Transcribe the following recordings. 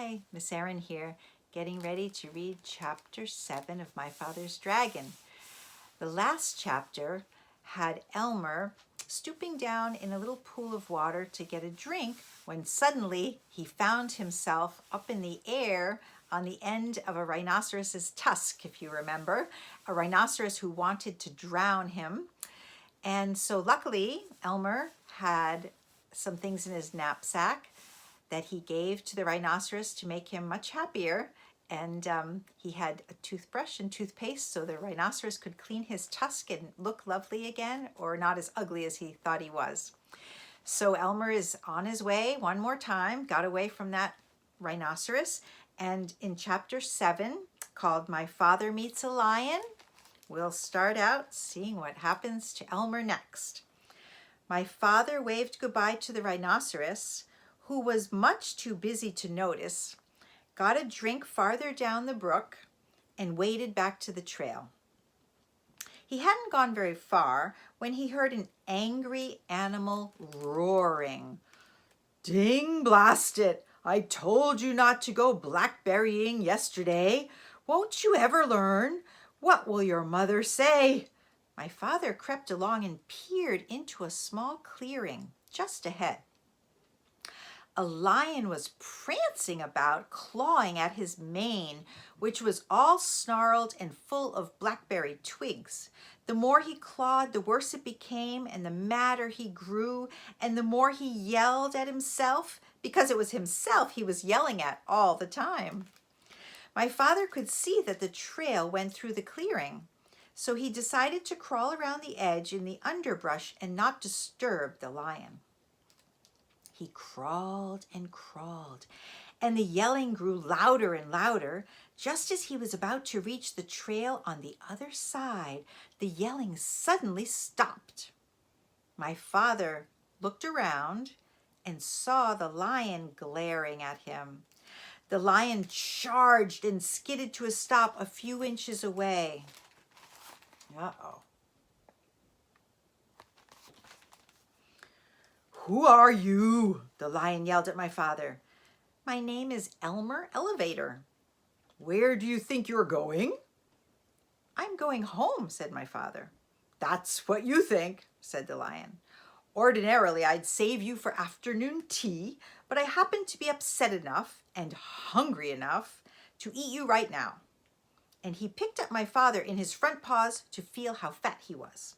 Hi, Miss Erin here, getting ready to read chapter 7 of My Father's Dragon. The last chapter had Elmer stooping down in a little pool of water to get a drink when suddenly he found himself up in the air on the end of a rhinoceros's tusk, if you remember, a rhinoceros who wanted to drown him. And so luckily, Elmer had some things in his knapsack that he gave to the rhinoceros to make him much happier. And he had a toothbrush and toothpaste so the rhinoceros could clean his tusk and look lovely again, or not as ugly as he thought he was. So Elmer is on his way one more time, got away from that rhinoceros. And in chapter 7, called My Father Meets a Lion, we'll start out seeing what happens to Elmer next. My father waved goodbye to the rhinoceros, who was much too busy to notice, got a drink farther down the brook, and waded back to the trail. He hadn't gone very far when he heard an angry animal roaring. "Ding blast it! I told you not to go blackberrying yesterday. Won't you ever learn? What will your mother say?" My father crept along and peered into a small clearing just ahead. A lion was prancing about, clawing at his mane, which was all snarled and full of blackberry twigs. The more he clawed, the worse it became, and the madder he grew, and the more he yelled at himself, because it was himself he was yelling at all the time. My father could see that the trail went through the clearing, so he decided to crawl around the edge in the underbrush and not disturb the lion. He crawled and crawled, and the yelling grew louder and louder. Just as he was about to reach the trail on the other side, the yelling suddenly stopped. My father looked around and saw the lion glaring at him. The lion charged and skidded to a stop a few inches away. Uh-oh. "Who are you?" the lion yelled at my father. "My name is Elmer Elevator." "Where do you think you're going?" "I'm going home," said my father. "That's what you think," said the lion. "Ordinarily, I'd save you for afternoon tea, but I happen to be upset enough and hungry enough to eat you right now." And he picked up my father in his front paws to feel how fat he was.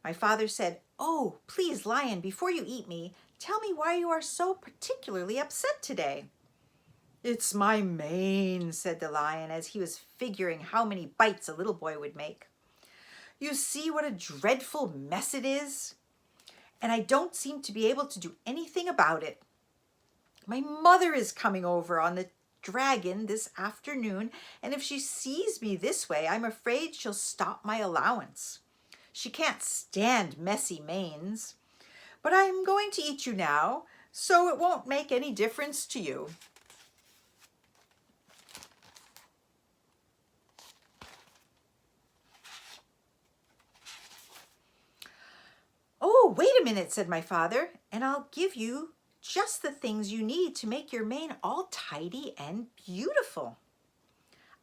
My father said, "Oh, please, lion, before you eat me, tell me why you are so particularly upset today." "It's my mane," said the lion, as he was figuring how many bites a little boy would make. "You see what a dreadful mess it is? And I don't seem to be able to do anything about it. My mother is coming over on the dragon this afternoon, and if she sees me this way, I'm afraid she'll stop my allowance. She can't stand messy manes. But I'm going to eat you now, so it won't make any difference to you." "Oh, wait a minute," said my father, "and I'll give you just the things you need to make your mane all tidy and beautiful.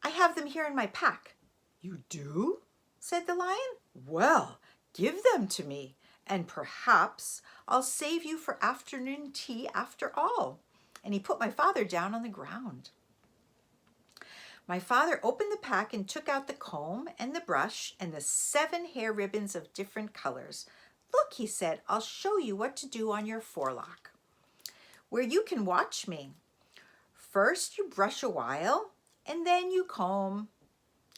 I have them here in my pack." "You do?" said the lion. "Well, give them to me, and perhaps I'll save you for afternoon tea after all." And he put my father down on the ground. My father opened the pack and took out the comb and the brush and the 7 hair ribbons of different colors. "Look," he said, "I'll show you what to do on your forelock, where you can watch me. First you brush a while, and then you comb,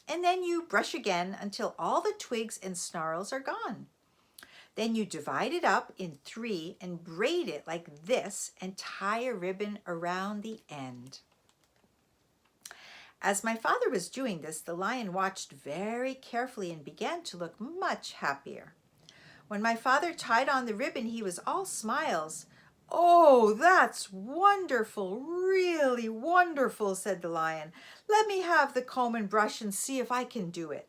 and then you brush again until all the twigs and snarls are gone. Then you divide it up in 3 and braid it like this and tie a ribbon around the end." As my father was doing this, the lion watched very carefully and began to look much happier. When my father tied on the ribbon, he was all smiles. "Oh, that's wonderful, really wonderful," said the lion. "Let me have the comb and brush and see if I can do it."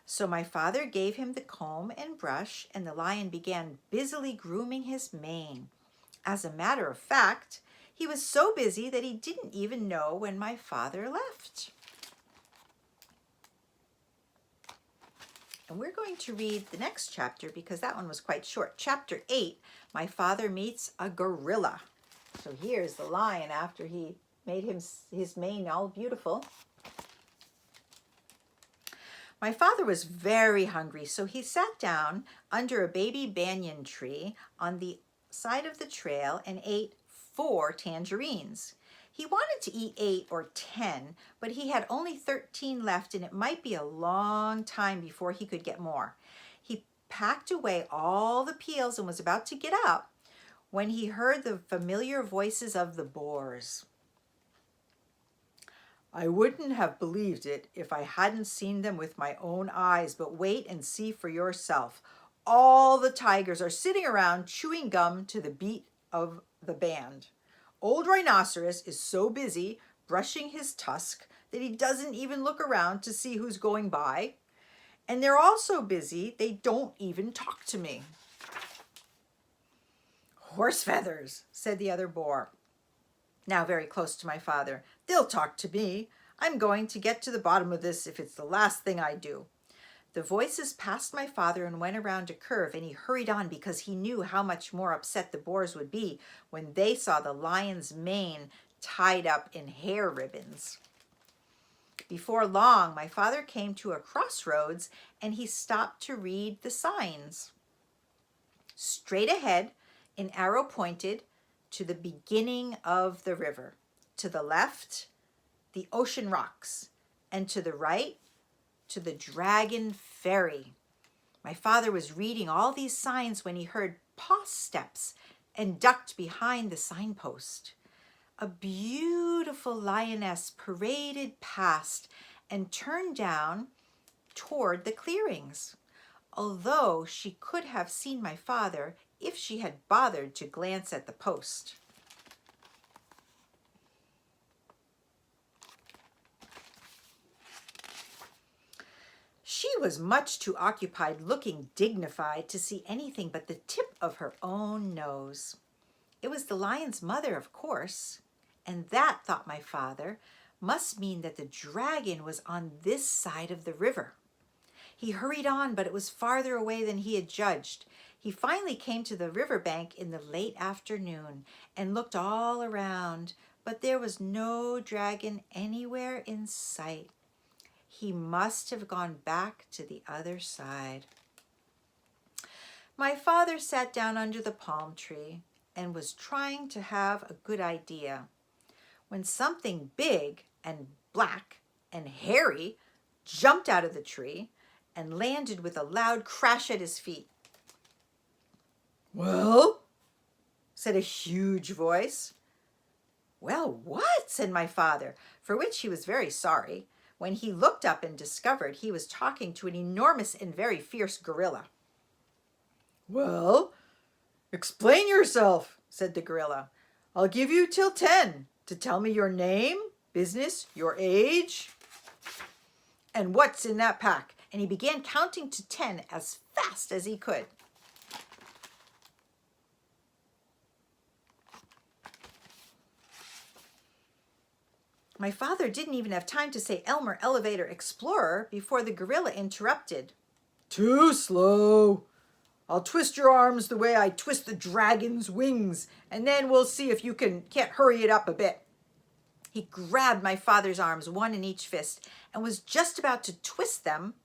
So my father gave him the comb and brush, and the lion began busily grooming his mane. As a matter of fact, He was so busy that he didn't even know when my father left. And we're going to read the next chapter because that one was quite short. Chapter 8, my father meets a gorilla. So here's the lion after he made his mane all beautiful. My father was very hungry, so he sat down under a baby banyan tree on the side of the trail and ate 4 tangerines. He wanted to eat 8 or 10, but he had only 13 left and it might be a long time before he could get more. He packed away all the peels and was about to get up when he heard the familiar voices of the boars. I wouldn't have believed it if I hadn't seen them with my own eyes, but wait and see for yourself. All the tigers are sitting around chewing gum to the beat of the band. Old Rhinoceros is so busy brushing his tusk that he doesn't even look around to see who's going by. And they're all so busy, they don't even talk to me. Horse feathers, said the other boar, now very close to my father. They'll talk to me. I'm going to get to the bottom of this if it's the last thing I do. The voices passed my father and went around a curve, and he hurried on because he knew how much more upset the boars would be when they saw the lion's mane tied up in hair ribbons. Before long, my father came to a crossroads, and he stopped to read the signs. Straight ahead, an arrow pointed to the beginning of the river. To the left, the ocean rocks, and to the right, to the Dragon Ferry. My father was reading all these signs when he heard paw steps and ducked behind the signpost. A beautiful lioness paraded past and turned down toward the clearings, although she could have seen my father if she had bothered to glance at the post. She was much too occupied looking dignified to see anything but the tip of her own nose. It was the lion's mother, of course, and that, thought my father, must mean that the dragon was on this side of the river. He hurried on, but it was farther away than he had judged. He finally came to the riverbank in the late afternoon and looked all around, but there was no dragon anywhere in sight. He must have gone back to the other side. My father sat down under the palm tree and was trying to have a good idea when something big and black and hairy jumped out of the tree and landed with a loud crash at his feet. Well, said a huge voice. Well, what? Said my father, for which he was very sorry, when he looked up and discovered he was talking to an enormous and very fierce gorilla. Well, explain yourself, said the gorilla. I'll give you till 10 to tell me your name, business, your age, and what's in that pack. And he began counting to 10 as fast as he could. My father didn't even have time to say Elmer, elevator, explorer before the gorilla interrupted. Too slow. I'll twist your arms the way I twist the dragon's wings, and then we'll see if you can't hurry it up a bit. He grabbed my father's arms, one in each fist, and was just about to twist them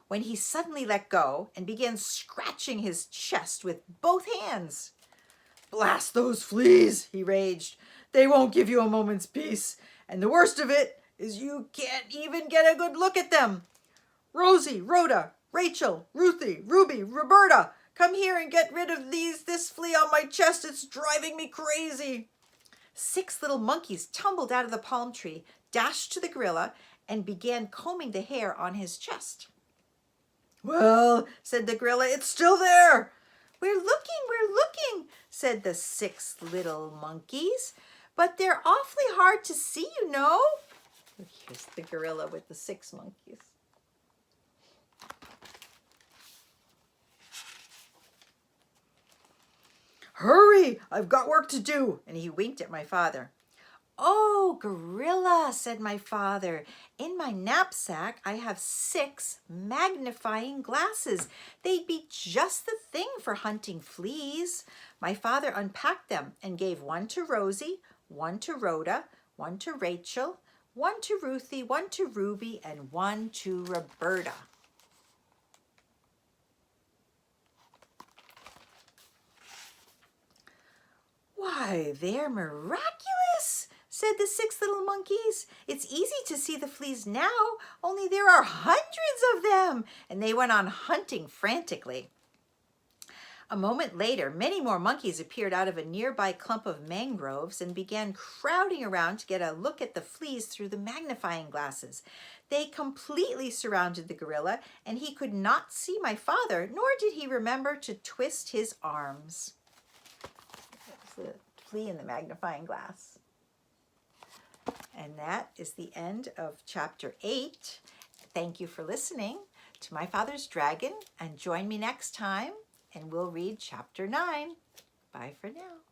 when he suddenly let go and began scratching his chest with both hands. Blast those fleas, he raged. They won't give you a moment's peace. And the worst of it is you can't even get a good look at them. Rosie, Rhoda, Rachel, Ruthie, Ruby, Roberta, come here and get rid of this flea on my chest. It's driving me crazy. 6 little monkeys tumbled out of the palm tree, dashed to the gorilla, and began combing the hair on his chest. Well, said the gorilla, it's still there. We're looking, said the 6 little monkeys. But they're awfully hard to see, you know. Here's the gorilla with the 6 monkeys. Hurry, I've got work to do. And he winked at my father. Oh, gorilla, said my father. In my knapsack, I have 6 magnifying glasses. They'd be just the thing for hunting fleas. My father unpacked them and gave one to Rosie, one to Rhoda, one to Rachel, one to Ruthie, one to Ruby, and one to Roberta. Why, they're miraculous, said the 6 little monkeys. It's easy to see the fleas now, only there are hundreds of them. And they went on hunting frantically. A moment later, many more monkeys appeared out of a nearby clump of mangroves and began crowding around to get a look at the fleas through the magnifying glasses. They completely surrounded the gorilla, and he could not see my father, nor did he remember to twist his arms. The flea in the magnifying glass. And that is the end of chapter 8. Thank you for listening to My Father's Dragon, and join me next time and we'll read chapter 9. Bye for now.